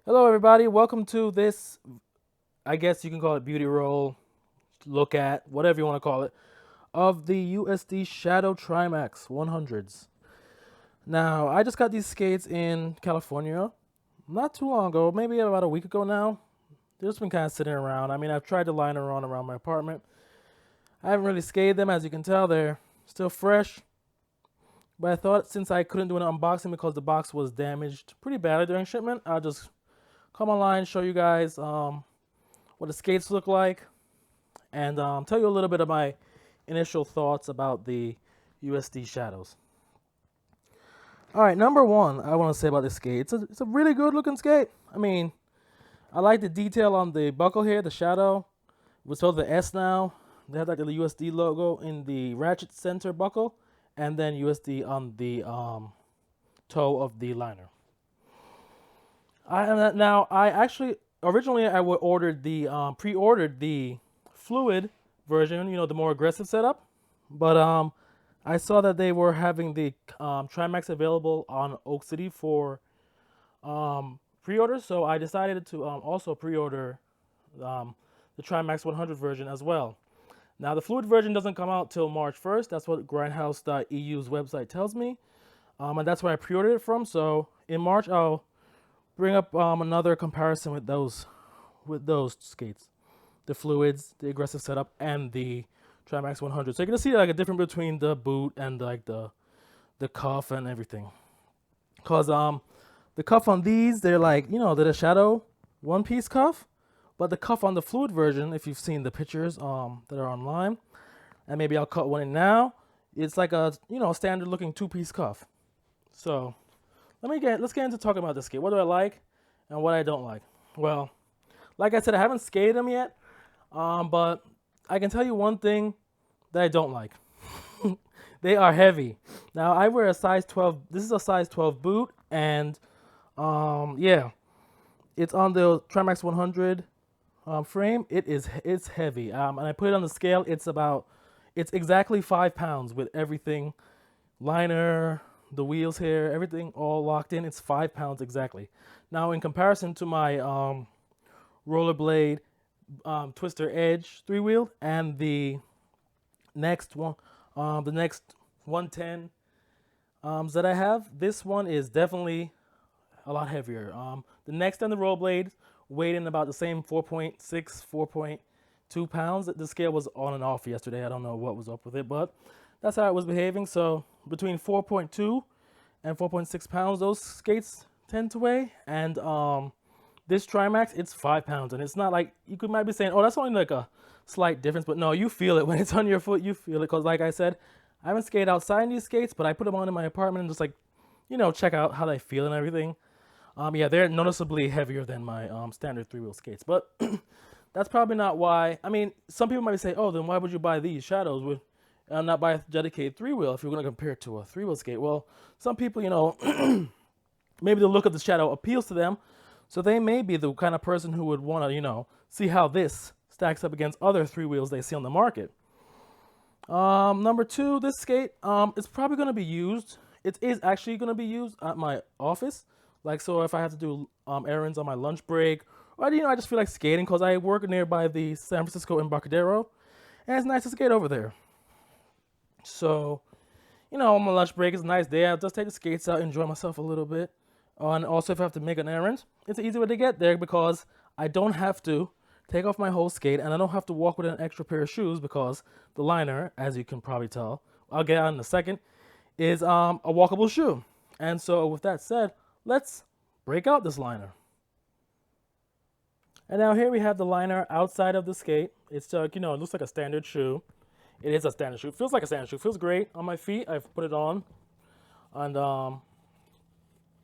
Hello, everybody. Welcome to this, I guess you can call it beauty roll, look at, whatever you want to call it, of the USD SHADOW TRIMAX 100s. Now, I just got these skates in California not too long ago, maybe about a week ago now. They've just been kind of sitting around. I mean, I've tried to line around my apartment. I haven't really skated them, as you can tell, they're still fresh. But I thought since I couldn't do an unboxing because the box was damaged pretty badly during shipment, I'll just come online, show you guys what the skates look like, and tell you a little bit of my initial thoughts about the USD Shadows. All right, number one, I want to say about this skate. It's a really good looking skate. I mean, I like the detail on the buckle here, the shadow. We saw the S now. They have like the USD logo in the ratchet center buckle, and then USD on the toe of the liner. I actually originally I would ordered the pre-ordered the fluid version, the more aggressive setup, but I saw that they were having the Trimax available on Oak City for pre-order, so I decided to also pre-order the Trimax 100 version as well. Now the fluid version doesn't come out till March 1st. That's what grindhouse.eu's website tells me, and that's where I pre-ordered it from. So in March I'll bring up another comparison with those skates, the fluids, the aggressive setup, and the Trimax 100. So you're gonna see like a difference between the boot and like the cuff and everything. Cause the cuff on these, they're like, they're the Shadow one piece cuff, but the cuff on the fluid version, if you've seen the pictures that are online, and maybe I'll cut one in now, it's like a standard looking two piece cuff. So let's get into talking about this skate. What do I like and what I don't like? Well, like I said, I haven't skated them yet, but I can tell you one thing that I don't like. They are heavy. Now I wear a size 12. This is a size 12 boot, and yeah, it's on the Trimax 100 frame. It's heavy, and I put it on the scale. It's exactly 5 pounds with everything, liner, the wheels here, everything all locked in. It's 5 pounds exactly. Now, in comparison to my rollerblade twister edge 3-wheel and the next 110 that I have, this one is definitely a lot heavier. The next and the rollerblade weighed in about the same 4.6, 4.2 pounds. The scale was on and off yesterday. I don't know what was up with it, but that's how it was behaving. So between 4.2 and 4.6 pounds, those skates tend to weigh. And this Trimax, it's 5 pounds. And it's not like, might be saying, oh, that's only like a slight difference. But no, you feel it when it's on your foot. You feel it. Because like I said, I haven't skated outside in these skates, but I put them on in my apartment and just like, check out how they feel and everything. Yeah, they're noticeably heavier than my standard 3-wheel skates. But that's probably not why. I mean, some people might say, oh, then why would you buy these Shadows with not buy a dedicated 3-wheel if you're going to compare it to a 3-wheel skate? Well, some people, maybe the look of the Shadow appeals to them, so they may be the kind of person who would want to, see how this stacks up against other 3-wheels they see on the market. Number two, this skate, it's probably going to be used. It is actually going to be used at my office. Like, so if I have to do errands on my lunch break, or, I just feel like skating because I work nearby the San Francisco Embarcadero, and it's nice to skate over there. So, on my lunch break, it's a nice day. I'll just take the skates out, enjoy myself a little bit. And also, if I have to make an errand, it's an easy way to get there because I don't have to take off my whole skate and I don't have to walk with an extra pair of shoes because the liner, as you can probably tell, I'll get out in a second, is a walkable shoe. And so, with that said, let's break out this liner. And now here we have the liner outside of the skate. It's it looks like a standard shoe. It is a standard shoe. It feels like a standard shoe. It feels great on my feet. I've put it on. And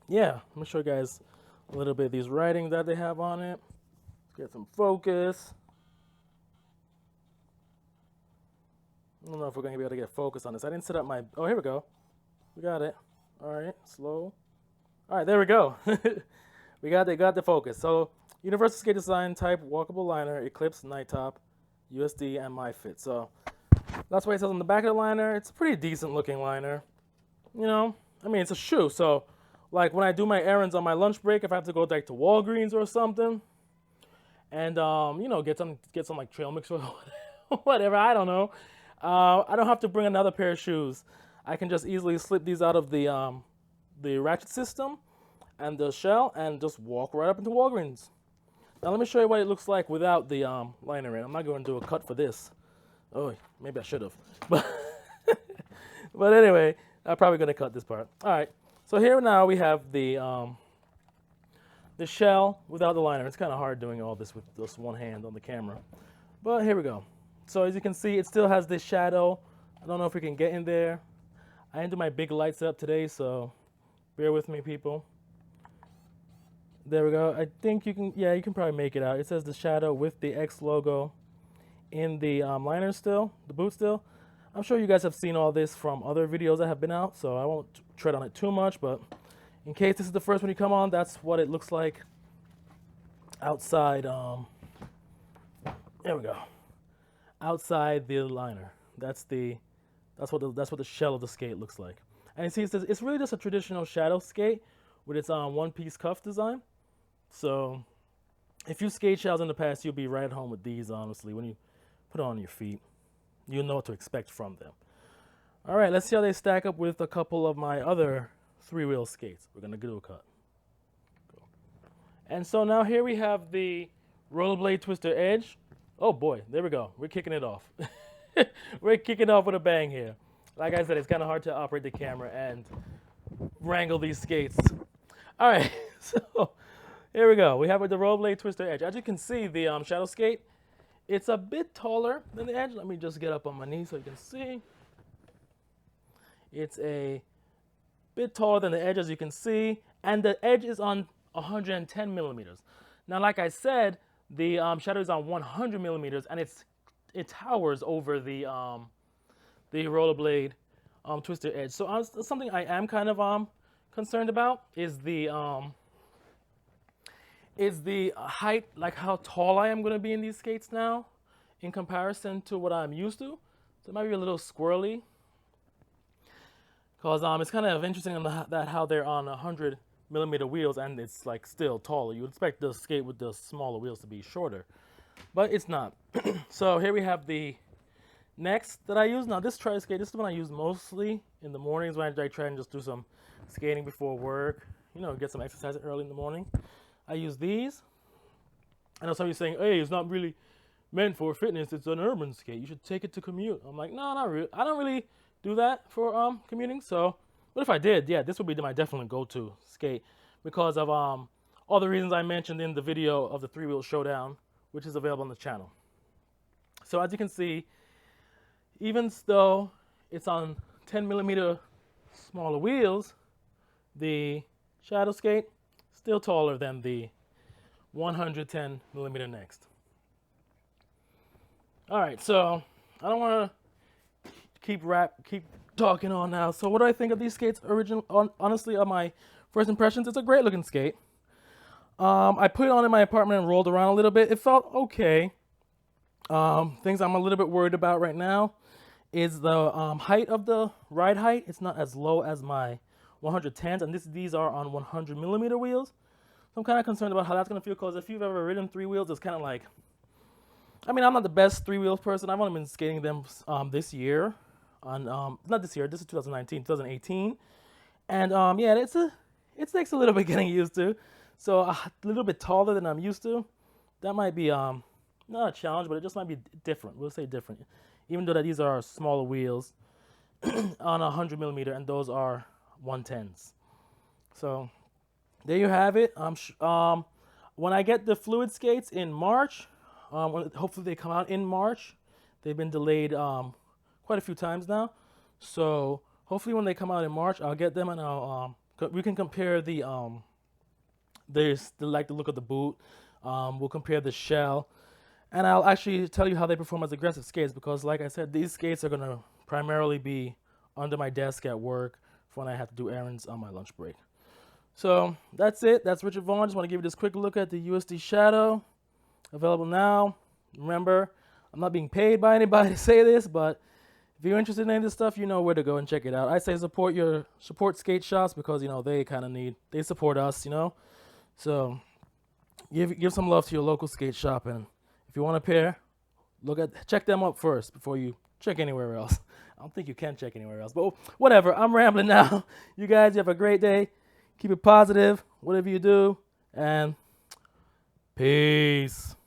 yeah, let me show you guys a little bit of these writing that they have on it. Get some focus. I don't know if we're going to be able to get focus on this. I didn't set up my... Oh, here we go. We got it. All right, slow. All right, there we go. we got the focus. So, Universal Skate Design type walkable liner, Eclipse night top, USD and my fit. So, that's what it says on the back of the liner. It's a pretty decent looking liner. I mean, it's a shoe, so like when I do my errands on my lunch break, if I have to go like to Walgreens or something, and you know, get some like trail mix or whatever, I don't know. I don't have to bring another pair of shoes. I can just easily slip these out of the ratchet system and the shell and just walk right up into Walgreens. Now let me show you what it looks like without the liner in. I'm not going to do a cut for this. Oh, maybe I should have. But but anyway, I'm probably going to cut this part. All right. So here now we have the shell without the liner. It's kind of hard doing all this with just one hand on the camera. But here we go. So as you can see, it still has this shadow. I don't know if we can get in there. I didn't do my big lights up today, so bear with me, people. There we go. I think you can, yeah, you can probably make it out. It says the shadow with the X logo in the liner still, the boot still. I'm sure you guys have seen all this from other videos that have been out, so I won't tread on it too much, but in case this is the first one you come on, that's what it looks like outside. There we go. Outside the liner. That's what the shell of the skate looks like. And you see, it's really just a traditional shadow skate with its one-piece cuff design. So if you skate shells in the past, you'll be right at home with these, honestly. When you put it on your feet, you'll know what to expect from them. All right, let's see how they stack up with a couple of my other three-wheel skates. We're gonna do a cut. Cool. And so now here we have the rollerblade twister edge. Oh boy, there we go. We're kicking it off. We're kicking off with a bang here. Like I said, it's kind of hard to operate the camera and wrangle these skates. All right, so here we go. We have the rollerblade twister edge. As you can see, the shadow skate, it's a bit taller than the edge. Let me just get up on my knee so you can see. It's a bit taller than the edge, as you can see, and the edge is on 110 millimeters. Now, like I said, the shadow is on 100 millimeters, and it towers over the rollerblade twister edge. So something I am kind of concerned about is the height, like how tall I am going to be in these skates now in comparison to what I'm used to. So it might be a little squirrely, because it's kind of interesting that how they're on 100 millimeter wheels and it's like still taller. You would expect the skate with the smaller wheels to be shorter, but it's not. So here we have the next that I use. Now this tri skate, this is the one I use mostly in the mornings when I try and just do some skating before work, you know, get some exercise early in the morning. I use these. I know some of you saying, hey, it's not really meant for fitness, it's an urban skate, you should take it to commute. I'm like, no, not really. I don't really do that for commuting. So what if I did? Yeah, this would be my definite go-to skate because of all the reasons I mentioned in the video of the three-wheel showdown, which is available on the channel. So as you can see, even though it's on 10 millimeter smaller wheels, the shadow skate still taller than the 110 millimeter next. All right, so I don't want to keep talking on now. So what do I think of these skates? Honestly, on my first impressions, it's a great looking skate. I put it on in my apartment and rolled around a little bit. It felt okay. Things I'm a little bit worried about right now is the height of the ride height. It's not as low as my 110s, and these are on 100 millimeter wheels. So I'm kind of concerned about how that's going to feel, because if you've ever ridden three wheels, it's kind of like, I mean, I'm not the best three-wheel person. I've only been skating them this year. Not this year, this is 2019, 2018. And yeah, it takes a little bit getting used to. So a little bit taller than I'm used to. That might be not a challenge, but it just might be different. We'll say different. Even though that these are smaller wheels on 100 millimeter, and those are 110s. So there you have it. When I get the fluid skates in March, hopefully they come out in March. They've been delayed quite a few times now. So hopefully when they come out in March, I'll get them, and we can compare the look of the boot. We'll compare the shell, and I'll actually tell you how they perform as aggressive skates, because like I said, these skates are gonna primarily be under my desk at work for when I have to do errands on my lunch break. So that's it. That's Richard Vaughn. Just want to give you this quick look at the USD Shadow. Available now. Remember, I'm not being paid by anybody to say this, but if if you're interested in any of this stuff, you know where to go and check it out. I say support skate shops because they kind of they support us, So give some love to your local skate shop, and if you want a pair, check them up first before you check anywhere else. I don't think you can check anywhere else, but whatever. I'm rambling now. You guys have a great day. Keep it positive, whatever you do, and peace.